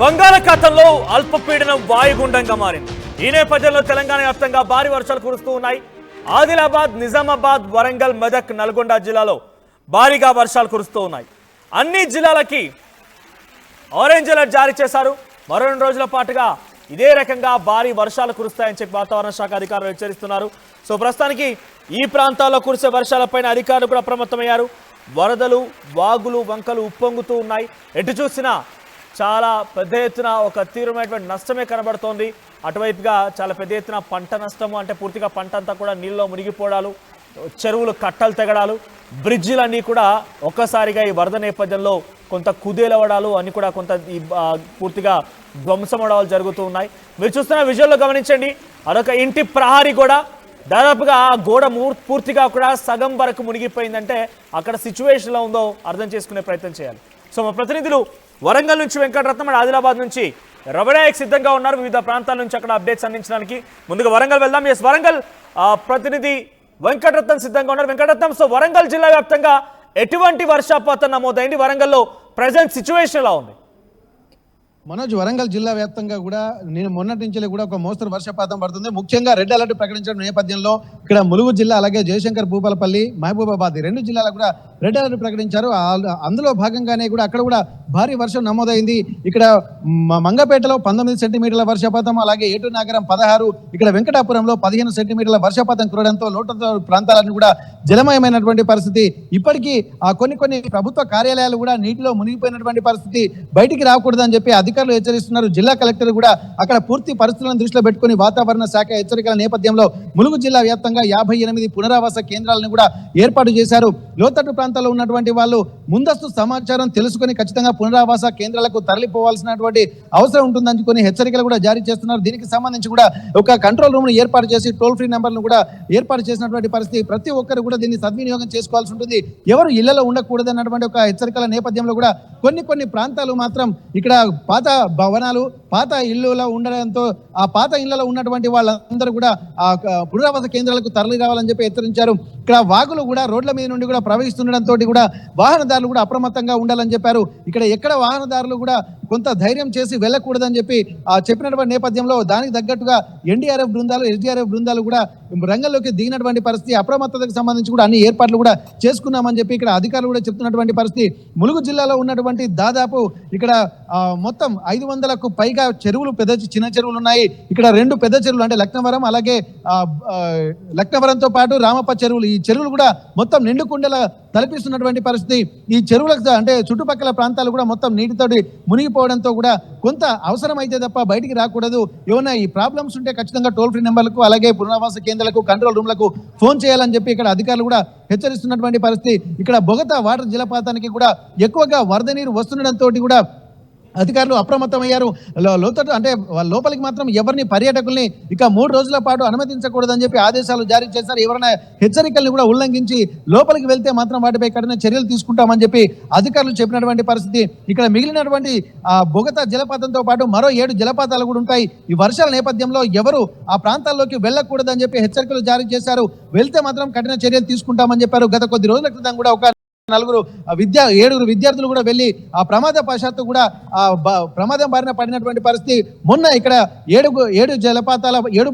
బంగాళాఖాతంలో అల్పపీడనం వాయుగుండంగా మారింది. ఈ నేపథ్యంలో తెలంగాణ వ్యాప్తంగా భారీ వర్షాలు కురుస్తూ ఉన్నాయి. ఆదిలాబాద్, నిజామాబాద్, వరంగల్, మెదక్, నల్గొండ జిల్లాలో భారీగా వర్షాలు కురుస్తూ ఉన్నాయి. అన్ని జిల్లాలకి ఆరెంజ్ అలర్ట్ జారీ చేశారు. మరో 2 రోజుల పాటుగా ఇదే రకంగా భారీ వర్షాలు కురుస్తాయని చెప్పి వాతావరణ శాఖ అధికారులు హెచ్చరిస్తున్నారు. సో ప్రస్తుతానికి ఈ ప్రాంతాల్లో కురిసే వర్షాలపైన అధికారులు కూడా అప్రమత్తమయ్యారు. వరదలు, వాగులు, వంకలు ఉప్పొంగుతూ ఉన్నాయి. ఎటు చూసినా చాలా పెద్ద ఎత్తున ఒక తీవ్రమైనటువంటి నష్టమే కనబడుతోంది. అటువైపుగా చాలా పెద్ద ఎత్తున పంట నష్టము, అంటే పూర్తిగా పంట అంతా కూడా నీళ్ళలో మునిగిపోవడాలు, చెరువులు కట్టలు తెగడాలు, బ్రిడ్జిలన్నీ కూడా ఒక్కసారిగా ఈ వరద నేపథ్యంలో కొంత కుదేలవడాలు అన్నీ కూడా కొంత పూర్తిగా ధ్వంసమవడాలు జరుగుతూ ఉన్నాయి. మీరు చూస్తున్న విజువల్లో గమనించండి. అదొక ఇంటి ప్రహారీ కూడా దాదాపుగా ఆ గోడ పూర్తిగా కూడా సగం వరకు మునిగిపోయిందంటే అక్కడ సిచ్యువేషన్ ఎలా ఉందో అర్థం చేసుకునే ప్రయత్నం చేయాలి. సో మా ప్రతినిధులు వరంగల్ నుంచి వెంకటరత్నం, ఆదిలాబాద్ నుంచి రవినాయక్ సిద్ధంగా ఉన్నారు వివిధ ప్రాంతాల నుంచి అక్కడ అప్డేట్స్ అందించడానికి. ముందుగా వరంగల్ వెళ్దాం. ఎస్, వరంగల్ ప్రతినిధి వెంకటరత్నం సిద్ధంగా ఉన్నారు. వెంకటరత్నం, సో వరంగల్ జిల్లా వ్యాప్తంగా ఎటువంటి వర్షపాతం నమోదైంది? వరంగల్లో ప్రజెంట్ సిచ్యువేషన్ ఎలా ఉంది? మనోజ్, వరంగల్ జిల్లా వ్యాప్తంగా కూడా నేను మొన్నటి నుంచి కూడా ఒక మోస్తరు వర్షపాతం పడుతుంది. ముఖ్యంగా రెడ్ అలర్ట్ ప్రకటించిన నేపథ్యంలో ఇక్కడ ములుగు జిల్లా, అలాగే జయశంకర్, భూపాలపల్లి, మహబూబాబాద్ 2 జిల్లాలకు కూడా రెడ్ అలర్ట్ ప్రకటించారు. అందులో భాగంగానే కూడా అక్కడ కూడా భారీ వర్షం నమోదైంది. ఇక్కడ మంగపేటలో 19 సెంటీమీటర్ల వర్షపాతం, అలాగే ఏటూరు నగరం 16, ఇక్కడ వెంకటాపురంలో 15 సెంటీమీటర్ల వర్షపాతం కురడంతో లోతట్టు ప్రాంతాలను కూడా జలమయమైనటువంటి పరిస్థితి. ఇప్పటికీ కొన్ని ప్రభుత్వ కార్యాలయాలు కూడా నీటిలో మునిగిపోయినటువంటి పరిస్థితి. బయటికి రాకూడదని చెప్పి అధికారులు హెచ్చరిస్తున్నారు. జిల్లా కలెక్టర్ కూడా అక్కడ పూర్తి పరిస్థితులను దృష్టిలో పెట్టుకుని వాతావరణ శాఖ హెచ్చరికల నేపథ్యంలో ములుగు జిల్లా వ్యాప్తంగా 58 పునరావాస కేంద్రాలను కూడా ఏర్పాటు చేశారు. లోతట్టు ప్రాంతాల్లో ఉన్నటువంటి వాళ్ళు ముందస్తు సమాచారం తెలుసుకొని ఖచ్చితంగా పునరావాస కేంద్రాలకు తరలిపోవాల్సినటువంటి అవసరం ఉంటుందని కొన్ని హెచ్చరికలు కూడా జారీ చేస్తున్నారు. దీనికి సంబంధించి కూడా ఒక కంట్రోల్ రూమ్ ఏర్పాటు చేసి టోల్ ఫ్రీ నెంబర్లను కూడా ఏర్పాటు చేసినటువంటి పరిస్థితి. ప్రతి ఒక్కరు కూడా దీన్ని సద్వినియోగం చేసుకోవాల్సి ఉంటుంది. ఎవరు ఇళ్లలో ఉండకూడదు అన్నటువంటి ఒక హెచ్చరికల నేపథ్యంలో కూడా కొన్ని ప్రాంతాలు మాత్రం ఇక్కడ పాత భవనాలు, పాత ఇళ్లలో ఉండడంతో ఆ పాత ఇళ్లలో ఉన్నటువంటి వాళ్ళందరూ కూడా ఆ పునరావాస కేంద్రాలకు తరలి రావాలని చెప్పి హెచ్చరించారు. ఇక్కడ వాగులు కూడా రోడ్ల మీద నుండి కూడా ప్రవహిస్తుండడంతో కూడా వాహనదారులు కూడా అప్రమత్తంగా ఉండాలని చెప్పారు. ఇక్కడ ఎక్కడ వాహనదారులు కూడా కొంత ధైర్యం చేసి వెళ్ళకూడదని చెప్పి చెప్పినటువంటి నేపథ్యంలో దానికి తగ్గట్టుగా ఎన్డీఆర్ఎఫ్ బృందాలు, ఎస్డీఆర్ఎఫ్ బృందాలు కూడా రంగంలోకి దిగినటువంటి పరిస్థితి. అప్రమత్తతకు సంబంధించి కూడా అన్ని ఏర్పాట్లు కూడా చేసుకున్నామని చెప్పి ఇక్కడ అధికారులు కూడా చెప్తున్నటువంటి పరిస్థితి. ములుగు జిల్లాలో ఉన్నటువంటి దాదాపు ఇక్కడ మొత్తం 500కు పైగా చెరువులు, చిన్న చెరువులు ఉన్నాయి. ఇక్కడ 2 పెద్ద చెరువులు, అంటే లక్నవరం, అలాగే లక్నవరంతో పాటు రామప్ప చెరువులు, ఈ చెరువులు కూడా మొత్తం నిండుకుండల తలపిస్తున్నటువంటి పరిస్థితి. ఈ చెరువులకు అంటే చుట్టుపక్కల ప్రాంతాలు కూడా మొత్తం నీటితోటి మునిగిపోవడంతో కూడా కొంత అవసరమైతే తప్ప బయటికి రాకూడదు. ఏమైనా ఈ ప్రాబ్లమ్స్ ఉంటే ఖచ్చితంగా టోల్ ఫ్రీ నెంబర్లకు, అలాగే పునరావాస కేంద్రాలకు, కంట్రోల్ రూమ్లకు ఫోన్ చేయాలని చెప్పి ఇక్కడ అధికారులు కూడా హెచ్చరిస్తున్నటువంటి పరిస్థితి. ఇక్కడ బొగతా వాటర్ జలపాతానికి కూడా ఎక్కువగా వరద నీరు వస్తుండడంతో కూడా అధికారులు అప్రమత్తమయ్యారు. లోతట్టు అంటే లోపలికి మాత్రం ఎవరిని, పర్యాటకుల్ని ఇక 3 రోజుల పాటు అనుమతించకూడదని చెప్పి ఆదేశాలు జారీ చేశారు. ఎవరైనా హెచ్చరికల్ని కూడా ఉల్లంఘించి లోపలికి వెళ్తే మాత్రం వాటిపై కఠిన చర్యలు తీసుకుంటామని చెప్పి అధికారులు చెప్పినటువంటి పరిస్థితి. ఇక్కడ మిగిలినటువంటి బొగతా జలపాతంతో పాటు మరో 7 జలపాతాలు కూడా ఉంటాయి. ఈ వర్షాల నేపథ్యంలో ఎవరు ఆ ప్రాంతాల్లోకి వెళ్ళకూడదని చెప్పి హెచ్చరికలు జారీ చేశారు. వెళ్తే మాత్రం కఠిన చర్యలు తీసుకుంటామని చెప్పారు. గత కొద్ది రోజుల క్రితం కూడా ఒక 7 విద్యార్థులు కూడా వెళ్ళి ఆ ప్రమాదవశాత్తు కూడా ప్రమాదం బారిన పడినటువంటి పరిస్థితి. మొన్న ఇక్కడ 7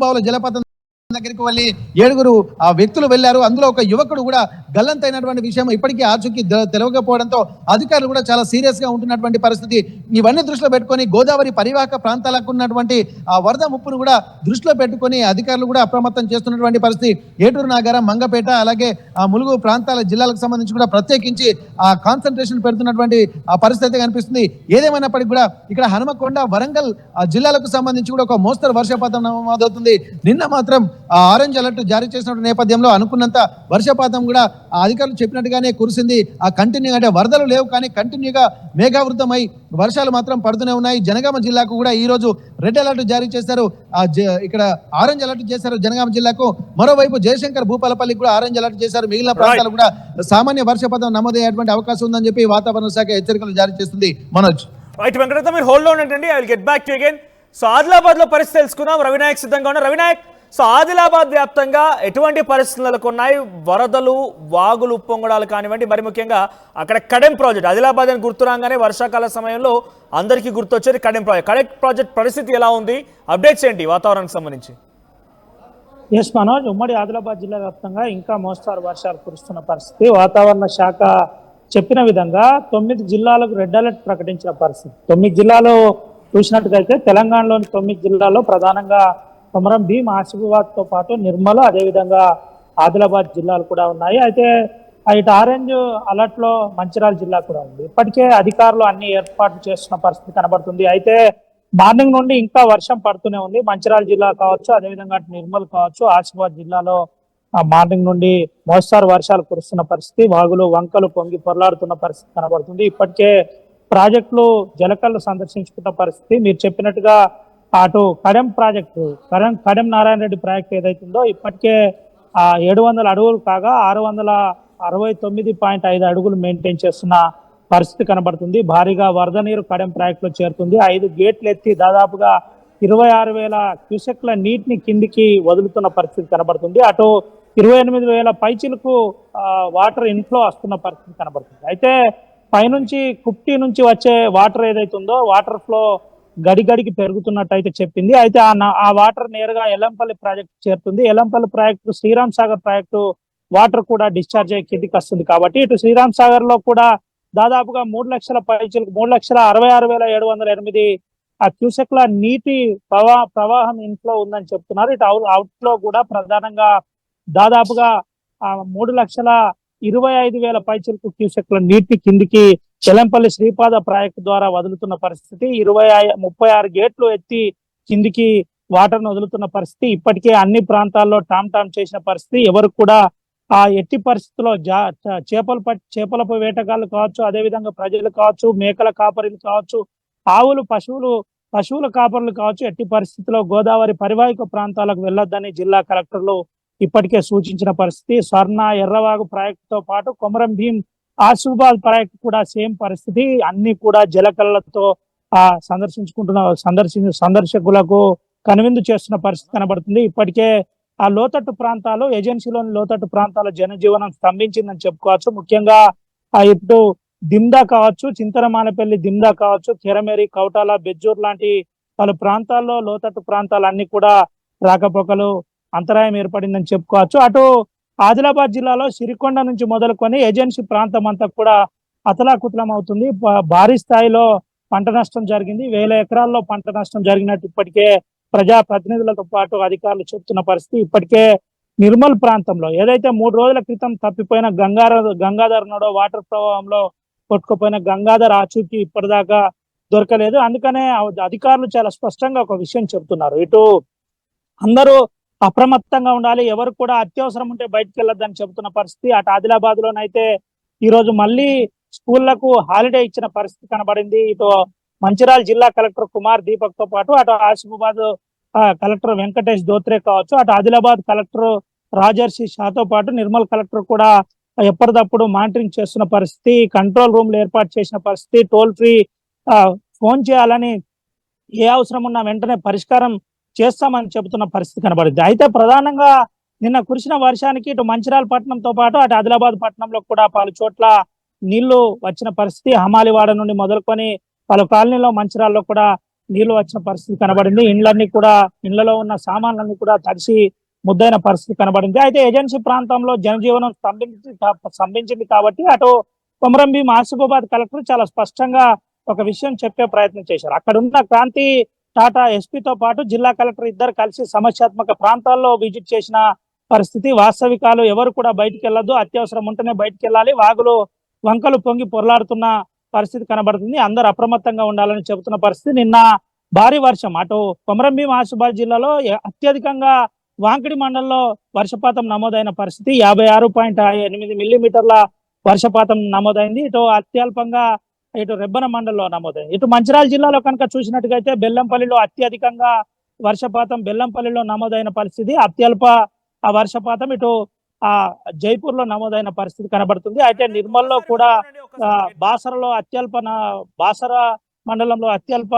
బావుల జలపాతం దగ్గరికి వెళ్ళి 7 వ్యక్తులు వెళ్లారు. అందులో ఒక యువకుడు కూడా గల్లంతైనటువంటి విషయం ఇప్పటికీ ఆచూకీ తెలియకపోవడంతో అధికారులు కూడా చాలా సీరియస్ గా ఉంటున్నటువంటి పరిస్థితి. ఇవన్నీ దృష్టిలో పెట్టుకొని గోదావరి పరివాహక ప్రాంతాలకు ఉన్నటువంటి ఆ వరద ముప్పును కూడా దృష్టిలో పెట్టుకొని అధికారులు కూడా అప్రమత్తం చేస్తున్నటువంటి పరిస్థితి. ఏటూరు నగరం, మంగపేట, అలాగే ఆ ములుగు ప్రాంతాల జిల్లాలకు సంబంధించి కూడా ప్రత్యేకించి ఆ కాన్సన్ట్రేషన్ పెడుతున్నటువంటి ఆ పరిస్థితి కనిపిస్తుంది. ఏదేమైనప్పటికీ కూడా ఇక్కడ హనుమకొండ, వరంగల్ జిల్లాలకు సంబంధించి కూడా ఒక మోస్తరు వర్షపాతం నమోదవుతుంది. నిన్న మాత్రం ఆరెంజ్ అలర్ట్ జారీ చేసిన నేపథ్యంలో అనుకున్నంత వర్షపాతం కూడా అధికారులు చెప్పినట్టుగానే కురిసింది. కంటిన్యూ అంటే వరదలు లేవు, కానీ కంటిన్యూగా మేఘావృతమై వర్షాలు మాత్రం పడుతూనే ఉన్నాయి. జనగామ జిల్లాకు కూడా ఈ రోజు రెడ్ అలర్ట్ జారీ చేశారు. ఇక్కడ ఆరెంజ్ అలర్ట్ చేశారు జనగామ జిల్లాకు. మరోవైపు జయశంకర్, భూపాలపల్లికి కూడా ఆరెంజ్ అలర్ట్ చేశారు. మిగిలిన ప్రాంతాలు కూడా సామాన్య వర్షపాతం నమోదయ్యేటువంటి అవకాశం ఉందని చెప్పి వాతావరణ శాఖ హెచ్చరికలు జారీ చేస్తుంది. మనోజ్, రైట్ వెంకటరత్నం, మీరు హోల్డ్ లో ఉండండి. I will get back to again. So Adilabad లో పరిస్థితి తెలుసుకున్నాం. రవినాయక్ సిద్ధంగా ఉన్నారు. రవినాయక్, సో ఆదిలాబాద్ వ్యాప్తంగా ఎటువంటి పరిస్థితులు నెలకొన్నాయి? వరదలు, వాగులు ఉప్పొంగడాలు కానివ్వండి, మరి ముఖ్యంగా అక్కడ కడెం ప్రాజెక్ట్, ఆదిలాబాద్ అని గుర్తురాగానే వర్షాకాల సమయంలో అందరికీ గుర్తొచ్చేది కడెం ప్రాజెక్ట్. కడెం ప్రాజెక్ట్ పరిస్థితి ఎలా ఉంది? అప్డేట్స్ ఏంటి వాతావరణానికి సంబంధించి? ఎస్ మనోజ్, ఉమ్మడి ఆదిలాబాద్ జిల్లా వ్యాప్తంగా ఇంకా మోస్తారు వర్షాలు కురుస్తున్న పరిస్థితి. వాతావరణ శాఖ చెప్పిన విధంగా 9 జిల్లాలకు రెడ్ అలర్ట్ ప్రకటించిన పరిస్థితి. 9 జిల్లాలో చూసినట్టుగైతే తెలంగాణలోని 9 జిల్లాల్లో ప్రధానంగా కొమరం భీం, ఆసిఫాబాద్ తో పాటు నిర్మల్, అదేవిధంగా ఆదిలాబాద్ జిల్లాలు కూడా ఉన్నాయి. అయితే ఇటు ఆరెంజ్ అలర్ట్ లో మంచిర్యాల జిల్లా కూడా ఉంది. ఇప్పటికే అధికారులు అన్ని ఏర్పాట్లు చేస్తున్న పరిస్థితి కనబడుతుంది. అయితే మార్నింగ్ నుండి ఇంకా వర్షం పడుతూనే ఉంది. మంచిర్యాల జిల్లా కావచ్చు, అదేవిధంగా నిర్మల్ కావచ్చు, ఆసిఫాబాద్ జిల్లాలో మార్నింగ్ నుండి మోస్తారు వర్షాలు కురుస్తున్న పరిస్థితి. వాగులు, వంకలు పొంగి పొరలాడుతున్న పరిస్థితి కనబడుతుంది. ఇప్పటికే ప్రాజెక్టులు జలకళ్ళు సందర్శించుకున్న పరిస్థితి. మీరు చెప్పినట్టుగా అటు కడెం ప్రాజెక్టు, కడెం నారాయణ రెడ్డి ప్రాజెక్ట్ ఏదైతుందో ఇప్పటికే 700 అడుగులు కాగా 669.5 అడుగులు మెయింటైన్ చేస్తున్న పరిస్థితి కనబడుతుంది. భారీగా వరద నీరు కడెం ప్రాజెక్టులో చేరుతుంది. 5 గేట్లు ఎత్తి దాదాపుగా 26,000 క్యూసెక్ల నీటిని కిందికి వదులుతున్న పరిస్థితి కనబడుతుంది. అటు 28,000 పైచిలకు వాటర్ ఇన్ఫ్లో వస్తున్న పరిస్థితి కనబడుతుంది. అయితే పైనుంచి కుప్టీ నుంచి వచ్చే వాటర్ ఏదైతే ఉందో వాటర్ ఫ్లో గడిగడికి పెరుగుతున్నట్టు అయితే చెప్పింది. అయితే ఆ వాటర్ నేరుగా ఎల్లంపల్లి ప్రాజెక్టు చేరుతుంది. Yellampalli project, Sriram Sagar project water కూడా డిశ్చార్జ్ అయ్యి కిందికి వస్తుంది. కాబట్టి ఇటు శ్రీరామ్ సాగర్ లో కూడా దాదాపుగా 3 లక్షల పైచిలకు 3,66,708 క్యూసెక్ల నీటి ప్రవాహం ఇన్ఫ్లో ఉందని చెప్తున్నారు. ఇటు అవుట్ లో కూడా ప్రధానంగా దాదాపుగా 3,25,000 పైచిలకు క్యూసెక్ల నీటి కిందికి చెలంపల్లి శ్రీపాద ప్రాజెక్టు ద్వారా వదులుతున్న పరిస్థితి. 36 గేట్లు ఎత్తి కిందికి వాటర్ ను వదులుతున్న పరిస్థితి. ఇప్పటికే అన్ని ప్రాంతాల్లో టామ్ చేసిన పరిస్థితి. ఎవరు కూడా ఎట్టి పరిస్థితుల్లో చేపలపై వేటగాళ్ళు కావచ్చు, అదేవిధంగా ప్రజలు కావచ్చు, మేకల కాపరులు కావచ్చు, ఆవులు పశువుల కాపరులు కావచ్చు, ఎట్టి పరిస్థితుల్లో గోదావరి పరివాహిక ప్రాంతాలకు వెళ్లొద్దని జిల్లా కలెక్టర్లు ఇప్పటికే సూచించిన పరిస్థితి. స్వర్ణ, ఎర్రవాగు ప్రాజెక్టుతో పాటు కొమరం భీం, ఆసిఫాబాద్ ప్రాజెక్టు కూడా సేమ్ పరిస్థితి. అన్ని కూడా జలకళ్ళతో సందర్శకులకు కనువిందు చేస్తున్న పరిస్థితి కనబడుతుంది. ఇప్పటికే ఆ లోతట్టు ప్రాంతాలు, ఏజెన్సీలోని లోతట్టు ప్రాంతాల జనజీవనం స్తంభించిందని చెప్పుకోవచ్చు. ముఖ్యంగా ఇటు దిమ్దా కావచ్చు, చింతనమానపల్లి దిమ్దా కావచ్చు, కెరమేరి, కౌటాల, బెజ్జూర్ లాంటి పలు ప్రాంతాల్లో లోతట్టు ప్రాంతాలన్నీ కూడా రాకపోకలు అంతరాయం ఏర్పడిందని చెప్పుకోవచ్చు. అటు ఆదిలాబాద్ జిల్లాలో సిరికొండ నుంచి మొదలుకొని ఏజెన్సీ ప్రాంతం అంతా కూడా అతలాకుతలం అవుతుంది. భారీ స్థాయిలో పంట నష్టం జరిగింది. 1000 ఎకరాల్లో పంట నష్టం జరిగినట్టు ఇప్పటికే ప్రజా ప్రతినిధులతో పాటు అధికారులు చెప్తున్న పరిస్థితి. ఇప్పటికే నిర్మల్ ప్రాంతంలో ఏదైతే 3 రోజుల క్రితం తప్పిపోయిన గంగాధర్ నోడో వాటర్ ప్రవాహంలో కొట్టుకుపోయిన గంగాధర్ ఆచూకీ ఇప్పటిదాకా దొరకలేదు. అందుకనే అధికారులు చాలా స్పష్టంగా ఒక విషయం చెప్తున్నారు. ఇటు అందరూ అప్రమత్తంగా ఉండాలి, ఎవరు కూడా అత్యవసరం ఉంటే బయటకు వెళ్ళొద్దని చెబుతున్న పరిస్థితి. అటు ఆదిలాబాద్ లోనైతే ఈ రోజు మళ్ళీ స్కూళ్లకు హాలిడే ఇచ్చిన పరిస్థితి కనబడింది. ఇటు మంచిర్యాల జిల్లా కలెక్టర్ కుమార్ దీపక్ తో పాటు అటు ఆసిఫాబాద్ కలెక్టర్ వెంకటేష్ దోత్రే కావచ్చు, అటు ఆదిలాబాద్ కలెక్టర్ రాజర్షి షాతో పాటు నిర్మల్ కలెక్టర్ కూడా ఎప్పటికప్పుడు మానిటరింగ్ చేస్తున్న పరిస్థితి. కంట్రోల్ రూమ్లు ఏర్పాటు చేసిన పరిస్థితి. టోల్ ఫ్రీ ఫోన్ చేయాలని, ఏ అవసరం ఉన్నా వెంటనే పరిష్కారం చేస్తామని చెబుతున్న పరిస్థితి కనబడింది. అయితే ప్రధానంగా నిన్న కురిసిన వర్షానికి ఇటు మంచిర్యాల పట్టణంతో పాటు అటు ఆదిలాబాద్ పట్టణంలో కూడా పలు చోట్ల నీళ్లు వచ్చిన పరిస్థితి. హమాలివాడ నుండి మొదలుకొని పలు కాలనీలో మంచిర్యాలలో కూడా నీళ్లు వచ్చిన పరిస్థితి కనబడింది. ఇండ్లలో ఉన్న సామాన్లన్నీ కూడా తడిసి ముద్దైన పరిస్థితి కనబడింది. అయితే ఏజెన్సీ ప్రాంతంలో జనజీవనం స్తంభించింది కాబట్టి అటు కొమరం భీం, ఆసిఫాబాద్ కలెక్టర్ చాలా స్పష్టంగా ఒక విషయం చెప్పే ప్రయత్నం చేశారు. అక్కడ ఉన్న క్రాంతి టాటా ఎస్పీతో పాటు జిల్లా కలెక్టర్ ఇద్దరు కలిసి సమస్యాత్మక ప్రాంతాల్లో విజిట్ చేసిన పరిస్థితి. వాస్తవికాలు ఎవరు కూడా బయటికి వెళ్ళొద్దు, అత్యవసరం ఉంటేనే బయటికి వెళ్ళాలి, వాగులు వంకలు పొంగి పొరలాడుతున్న పరిస్థితి కనబడుతుంది, అందరు అప్రమత్తంగా ఉండాలని చెబుతున్న పరిస్థితి. నిన్న భారీ వర్షం అటు కొమరం భీం, ఆసిఫాబాద్ జిల్లాలో అత్యధికంగా వాంకిడి మండలంలో వర్షపాతం నమోదైన పరిస్థితి. 56.8 మిల్లీమీటర్ల వర్షపాతం నమోదైంది. ఇటు అత్యల్పంగా ఇటు రెబ్బన మండలంలో నమోదైంది. ఇటు మంచిర్యాల జిల్లాలో కనుక చూసినట్టుగైతే బెల్లంపల్లిలో అత్యధికంగా వర్షపాతం బెల్లంపల్లిలో నమోదైన పరిస్థితి. అత్యల్ప వర్షపాతం ఇటు జైపూర్ లో నమోదైన పరిస్థితి కనబడుతుంది. అయితే నిర్మల్లో కూడా బాసరలో బాసర మండలంలో అత్యల్ప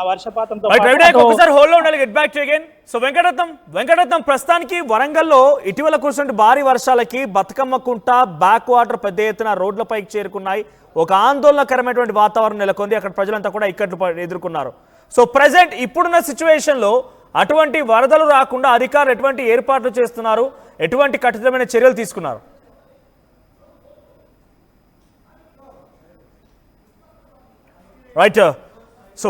వర్షపాతంతో రైట్ పాటు రవినాయక్ అటు ఒకసారి హోల్డ్ లో ఉండాలి. Get back to again. So Venkataratnam ప్రస్తుతానికి వరంగల్లో ఇటీవల కురిసిన భారీ వర్షాలకి బతుకమ్మ కుంట బ్యాక్ వాటర్ పెద్ద ఎత్తున రోడ్లపైకి చేరుకున్నాయి. ఒక ఆందోళనకరమైనటువంటి వాతావరణం నెలకొంది. అక్కడ ప్రజలంతా కూడా ఇక్కట్లు ఎదుర్కొన్నారు. సో ప్రెసెంట్ ఇప్పుడున్న సిచ్యువేషన్ లో అటువంటి వరదలు రాకుండా అధికారులు ఎటువంటి ఏర్పాట్లు చేస్తున్నారు, ఎటువంటి కఠినమైన చర్యలు తీసుకున్నారు? రైట్. సో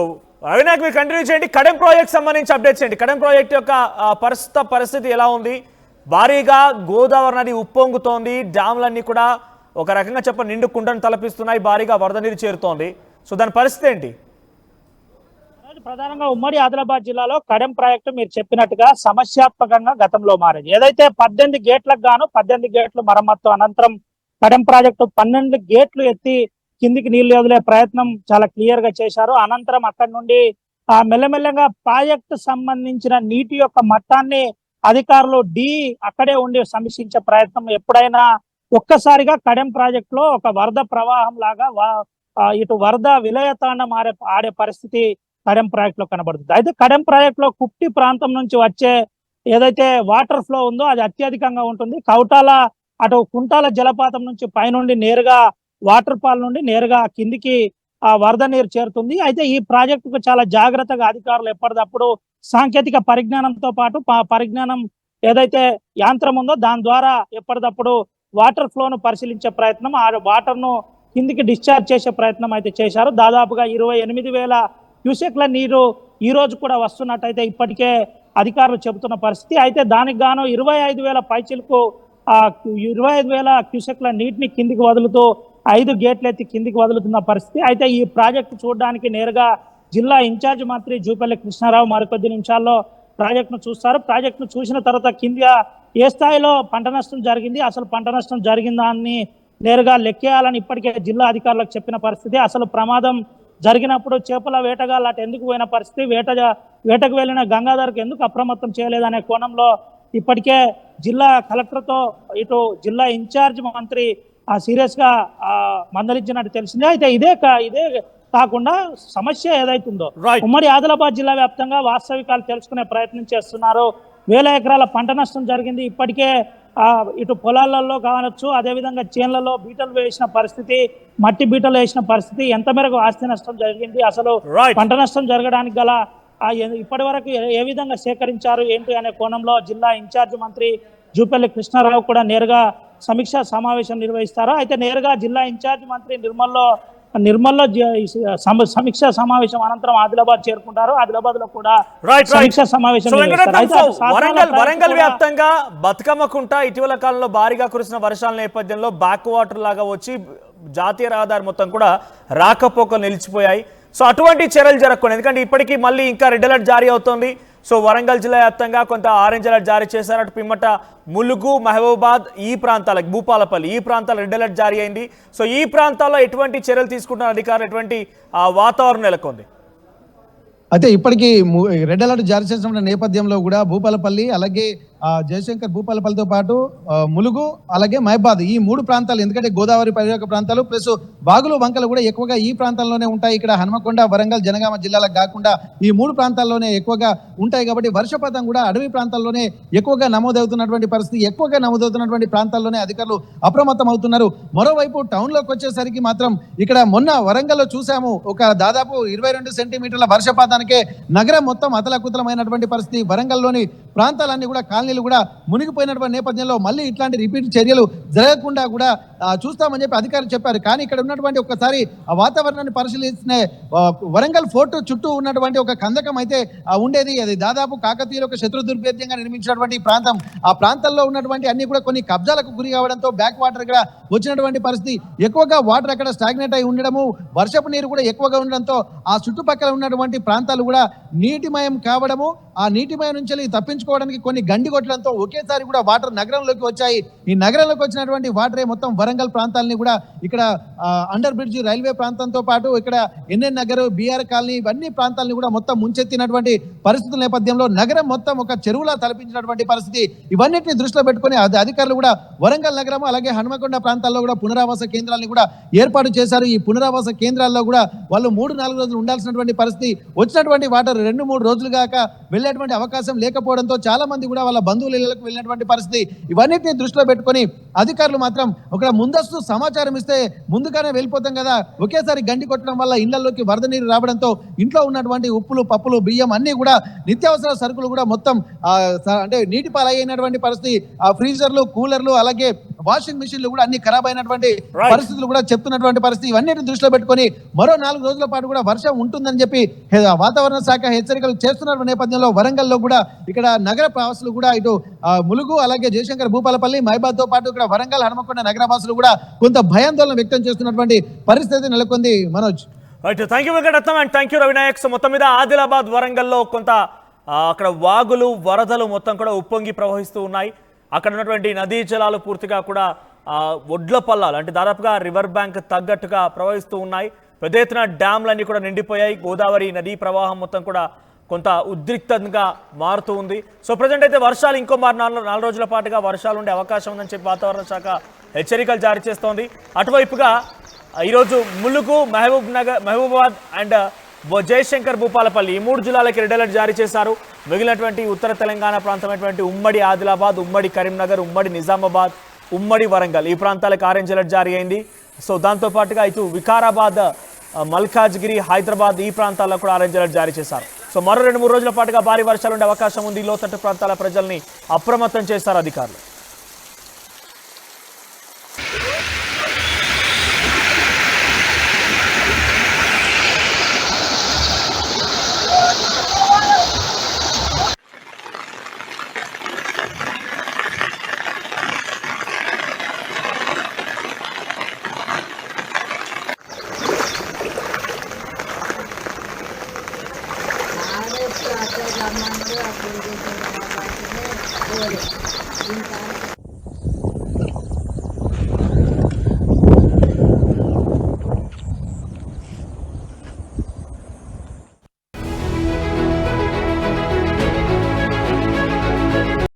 రవినాయక్ మీరు కంటిన్యూ చేయండి. కడెం ప్రాజెక్ట్ సంబంధించి అప్డేట్స్ ఏంటి? కడెం ప్రాజెక్ట్ యొక్క పరిస్థితి ఎలా ఉంది? భారీగా గోదావరి నది ఉప్పొంగుతోంది. డ్యామ్లన్నీ కూడా ఒక రకంగా నిండు కుండను తలపిస్తున్నాయి. భారీగా వరద నీరు చేరుతోంది. సో దాని పరిస్థితి ఏంటి? ప్రధానంగా ఉమ్మడి ఆదిలాబాద్ జిల్లాలో కడెం ప్రాజెక్టు మీరు చెప్పినట్టుగా సమస్యాత్మకంగా గతంలో మారింది. ఏదైతే 18 గేట్లకు గాను 18 గేట్లు మరమ్మత్తు అనంతరం కడెం ప్రాజెక్టు 12 గేట్లు ఎత్తి కిందికి నీళ్లు వదిలే ప్రయత్నం చాలా క్లియర్ గా చేశారు. అనంతరం అక్కడి నుండి మెల్లమెల్లగా ప్రాజెక్టు సంబంధించిన నీటి యొక్క మట్టాన్ని అధికారులు అక్కడే ఉండి సమీక్షించే ప్రయత్నం. ఎప్పుడైనా ఒక్కసారిగా కడెం ప్రాజెక్ట్ లో ఒక వరద ప్రవాహం లాగా ఇటు వరద విలయతాండం ఆడే పరిస్థితి కడెం ప్రాజెక్ట్ లో కనబడుతుంది. అయితే కడెం ప్రాజెక్ట్ లో కుప్టి ప్రాంతం నుంచి వచ్చే ఏదైతే వాటర్ ఫ్లో ఉందో అది అత్యధికంగా ఉంటుంది. కౌటాల అటు కుంటాల జలపాతం నుంచి పైనుండి నేరుగా వాటర్ ఫాల్ నుండి నేరుగా కిందికి వరద నీరు చేరుతుంది. అయితే ఈ ప్రాజెక్టుకు చాలా జాగ్రత్తగా అధికారులు ఎప్పటికప్పుడు సాంకేతిక పరిజ్ఞానంతో పాటు పరిజ్ఞానం ఏదైతే యంత్రం ఉందో దాని ద్వారా ఎప్పటికప్పుడు వాటర్ ఫ్లోను పరిశీలించే ప్రయత్నం, ఆ వాటర్ ను కిందికి డిశ్చార్జ్ చేసే ప్రయత్నం అయితే చేశారు. దాదాపుగా 28,000 క్యూసెక్ల నీరు ఈ రోజు కూడా వస్తున్నట్టయితే ఇప్పటికే అధికారులు చెబుతున్న పరిస్థితి. అయితే దానికి గాను 25,000 పైచిలకు 25,000 క్యూసెక్ల నీటిని కిందికి వదులుతూ 5 గేట్లు ఎత్తి కిందికి వదులుతున్న పరిస్థితి. అయితే ఈ ప్రాజెక్టు చూడడానికి నేరుగా జిల్లా ఇన్ఛార్జ్ మంత్రి జూపల్లి కృష్ణారావు మరికొద్ది నిమిషాల్లో ప్రాజెక్టును చూస్తారు. ప్రాజెక్టును చూసిన తర్వాత కింద ఏ స్థాయిలో పంట నష్టం జరిగింది, అసలు పంట నష్టం జరిగిందా అని నేరుగా లెక్కేయాలని ఇప్పటికే జిల్లా అధికారులకు చెప్పిన పరిస్థితి. అసలు ప్రమాదం జరిగినప్పుడు చేపల వేటగాళ్ళు అటు ఎందుకు పోయిన పరిస్థితి, వేటకు వెళ్ళిన గంగాధర్కి ఎందుకు అప్రమత్తం చేయలేదనే కోణంలో ఇప్పటికే జిల్లా కలెక్టర్తో ఇటు జిల్లా ఇన్ఛార్జ్ మంత్రి సీరియస్ గా మందలించినట్టు తెలిసింది. అయితే ఇదే కాకుండా సమస్య ఏదైతుందో ఉమ్మడి ఆదిలాబాద్ జిల్లా వ్యాప్తంగా వాస్తవికాలు తెలుసుకునే ప్రయత్నం చేస్తున్నారు. 1000 ఎకరాల పంట నష్టం జరిగింది. ఇప్పటికే ఇటు పొలాలలో కావచ్చు, అదేవిధంగా చేన్లలో బీటలు వేసిన పరిస్థితి, మట్టి బీటలు వేసిన పరిస్థితి, ఎంత మేరకు ఆస్తి నష్టం జరిగింది, అసలు పంట నష్టం జరగడానికి గల ఇప్పటి వరకు ఏ విధంగా సేకరించారు ఏంటి అనే కోణంలో జిల్లా ఇన్ఛార్జ్ మంత్రి జూపల్లి కృష్ణారావు కూడా నేరుగా సమీక్షా సమావేశం నిర్వహిస్తారు. అయితే నేరుగా జిల్లా ఇన్ఛార్జ్ మంత్రి నిర్మల్లో సమీక్షా సమావేశం అనంతరం ఆదిలాబాద్ చేరుకుంటారు. ఆదిలాబాద్ లో కూడా సమీక్షా సమావేశం. వరంగల్ వ్యాప్తంగా బతుకమ్మ కుంట ఇటీవల కాలంలో భారీగా కురిసిన వర్షాల నేపథ్యంలో బ్యాక్ వాటర్ లాగా వచ్చి జాతీయ రహదారి మొత్తం కూడా రాకపోకలు నిలిచిపోయాయి. సో అటువంటి చర్యలు జరగకూడదు. ఎందుకంటే ఇప్పటికీ మళ్ళీ ఇంకా రెడ్ అలర్ట్ జారీ అవుతోంది. సో వరంగల్ జిల్లా వ్యాప్తంగా కొంత ఆరెంజ్ అలర్ట్ జారీ చేశారు. అటు పిమ్మట ములుగు, మహబూబాద్ ఈ ప్రాంతాలకు, భూపాలపల్లి ఈ ప్రాంతాలకు రెడ్ అలర్ట్ జారీ అయింది. సో ఈ ప్రాంతాల్లో ఎటువంటి చర్యలు తీసుకుంటున్న అధికారులు, ఎటువంటి వాతావరణం నెలకొంది? అయితే ఇప్పటికీ రెడ్ అలర్ట్ జారీ చేసిన నేపథ్యంలో కూడా భూపాలపల్లి అలాగే జయశంకర్ భూపాలపల్లితో పాటు ములుగు అలాగే మహబాద్ ఈ 3 ప్రాంతాలు, ఎందుకంటే గోదావరి పరివాహక ప్రాంతాలు ప్లస్ వాగులు వంకలు కూడా ఎక్కువగా ఈ ప్రాంతాల్లోనే ఉంటాయి. ఇక్కడ హనుమకొండ, వరంగల్, జనగామ జిల్లాలకు కాకుండా ఈ 3 ప్రాంతాల్లోనే ఎక్కువగా ఉంటాయి. కాబట్టి వర్షపాతం కూడా అడవి ప్రాంతాల్లోనే ఎక్కువగా నమోదవుతున్నటువంటి పరిస్థితి. ఎక్కువగా నమోదవుతున్నటువంటి ప్రాంతాల్లోనే అధికారులు అప్రమత్తం అవుతున్నారు. మరోవైపు టౌన్లోకి వచ్చేసరికి మాత్రం ఇక్కడ మొన్న వరంగల్లో చూసాము, ఒక దాదాపు 22 సెంటీమీటర్ల వర్షపాతానికే నగరం మొత్తం అతలకుతలమైనటువంటి పరిస్థితి. వరంగల్లోని ప్రాంతాలన్నీ కూడా కాలనీలు కూడా మునిగిపోయినటువంటి నేపథ్యంలో మళ్ళీ ఇట్లాంటి రిపీట్ చర్యలు జరగకుండా కూడా చూస్తామని చెప్పి అధికారులు చెప్పారు. కానీ ఇక్కడ ఉన్నటువంటి ఒక్కసారి ఆ వాతావరణాన్ని పరిశీలిస్తే వరంగల్ ఫోర్ట్ చుట్టూ ఉన్నటువంటి ఒక కందకం అయితే ఉండేది. అది దాదాపు కాకతీయులు ఒక శత్రు దుర్భేద్యంగా నిర్మించినటువంటి ప్రాంతం. ఆ ప్రాంతంలో ఉన్నటువంటి అన్ని కూడా కొన్ని కబ్జాలకు గురి కావడంతో బ్యాక్ వాటర్ ఇక్కడ వచ్చినటువంటి పరిస్థితి. ఎక్కువగా వాటర్ అక్కడ స్టాగ్నేట్ అయి ఉండడము, వర్షపు నీరు కూడా ఎక్కువగా ఉండడంతో ఆ చుట్టుపక్కల ఉన్నటువంటి ప్రాంతాలు కూడా నీటిమయం కావడము, ఆ నీటిమయం నుంచి తప్పించుకోవడానికి కొన్ని గండిగొట్టడంతో ఒకేసారి కూడా వాటర్ నగరంలోకి వచ్చాయి. ఈ నగరంలోకి వచ్చినటువంటి వాటరే మొత్తం వరంగల్ ప్రాంతాలని కూడా ఇక్కడ అండర్ బ్రిడ్జ్ రైల్వే ప్రాంతంతో పాటు ఇక్కడ ఎన్ఎన్ నగర్, బిఆర్ కాలనీ ఇవన్నీ ప్రాంతాలని కూడా మొత్తం ముంచెత్తినటువంటి పరిస్థితుల నేపథ్యంలో నగరం మొత్తం ఒక చెరువులా తలపించినటువంటి పరిస్థితి. ఇవన్నిటిని దృష్టిలో పెట్టుకుని అధికారులు కూడా వరంగల్ నగరం అలాగే హనుమకొండ ప్రాంతం ప్రాంతాల్లో కూడా పునరావాస కేంద్రాలను కూడా ఏర్పాటు చేశారు. ఈ పునరావాస కేంద్రాల్లో కూడా వాళ్ళు 3-4 రోజులు ఉండాల్సినటువంటి పరిస్థితి, వచ్చినటువంటి వాటర్ 2-3 రోజులు గాక వెళ్ళేటువంటి అవకాశం లేకపోవడంతో చాలా మంది కూడా వాళ్ళ బంధువుల ఇళ్లకు వెళ్ళినటువంటి పరిస్థితి. ఇవన్నిటిని దృష్టిలో పెట్టుకొని అధికారులు మాత్రం ఒక ముందస్తు సమాచారం ఇస్తే ముందుగానే వెళ్ళిపోతాం కదా, ఒకేసారి గండి కొట్టడం వల్ల ఇళ్లలోకి వరద నీరు రావడంతో ఇంట్లో ఉన్నటువంటి ఉప్పులు, పప్పులు, బియ్యం అన్ని కూడా నిత్యావసర సరుకులు కూడా మొత్తం అంటే నీటి పాలైనటువంటి పరిస్థితి. ఆ ఫ్రీజర్లు, కూలర్లు, అలాగే వాషింగ్ మిషన్లు కూడా అన్ని ఖరాబ్ అయినటువంటి పరిస్థితులు కూడా చెప్తున్నటువంటి పరిస్థితి. ఇవన్నిటిని దృష్టిలో పెట్టుకొని మరో 4 రోజుల పాటు కూడా వర్షం ఉంటుందని చెప్పి వాతావరణ శాఖ హెచ్చరికలు చేస్తున్న నేపథ్యంలో వరంగల్లో కూడా ఇక్కడ నగర వాసులు కూడా ఇటు ములుగు, అలాగే జయశంకర్ భూపాలపల్లి, మహబాద్ తో పాటు ఇక్కడ వరంగల్, హనుమకొండ నగర వాసులు కూడా కొంత భయాందోళన వ్యక్తం చేస్తున్నటువంటి పరిస్థితి నెలకొంది. Manoj, right, thank you Venkataratnam and thank you Ravinayak. మొత్తం మీద ఆదిలాబాద్, వరంగల్లో కొంత అక్కడ వాగులు, వరదలు మొత్తం కూడా ఉప్పొంగి ప్రవహిస్తూ ఉన్నాయి. అక్కడ ఉన్నటువంటి నదీ జలాలు పూర్తిగా కూడా ఒడ్ల పల్లాలు అంటే దాదాపుగా రివర్ బ్యాంక్ తగ్గట్టుగా ప్రవహిస్తూ ఉన్నాయి. పెద్ద ఎత్తున డ్యామ్లన్నీ కూడా నిండిపోయాయి. గోదావరి నదీ ప్రవాహం మొత్తం కూడా కొంత ఉద్రిక్తంగా మారుతూ ఉంది. సో ప్రజెంట్ అయితే వర్షాలు ఇంకో 4 రోజుల పాటుగా వర్షాలు ఉండే అవకాశం ఉందని చెప్పి వాతావరణ శాఖ హెచ్చరికలు జారీ చేస్తోంది. అటువైపుగా ఈరోజు ములుగు, మహబూబాబాద్ అండ్ జయశంకర్ భూపాలపల్లి ఈ 3 జిల్లాలకి రెడ్ అలర్ట్ జారీ చేశారు. మిగిలినటువంటి ఉత్తర తెలంగాణ ప్రాంతమైనటువంటి ఉమ్మడి ఆదిలాబాద్, ఉమ్మడి కరీంనగర్, ఉమ్మడి నిజామాబాద్, ఉమ్మడి వరంగల్ ఈ ప్రాంతాలకు ఆరెంజ్ అలర్ట్ జారీ అయింది. సో దాంతోపాటుగా ఇటు వికారాబాద్, మల్కాజ్గిరి, హైదరాబాద్ ఈ ప్రాంతాల్లో కూడా ఆరెంజ్ అలర్ట్ జారీ చేశారు. సో మరో 2-3 రోజుల పాటుగా భారీ వర్షాలు ఉండే అవకాశం ఉంది. లోతట్టు ప్రాంతాల ప్రజల్ని అప్రమత్తం చేశారు అధికారులు. అప్పుడు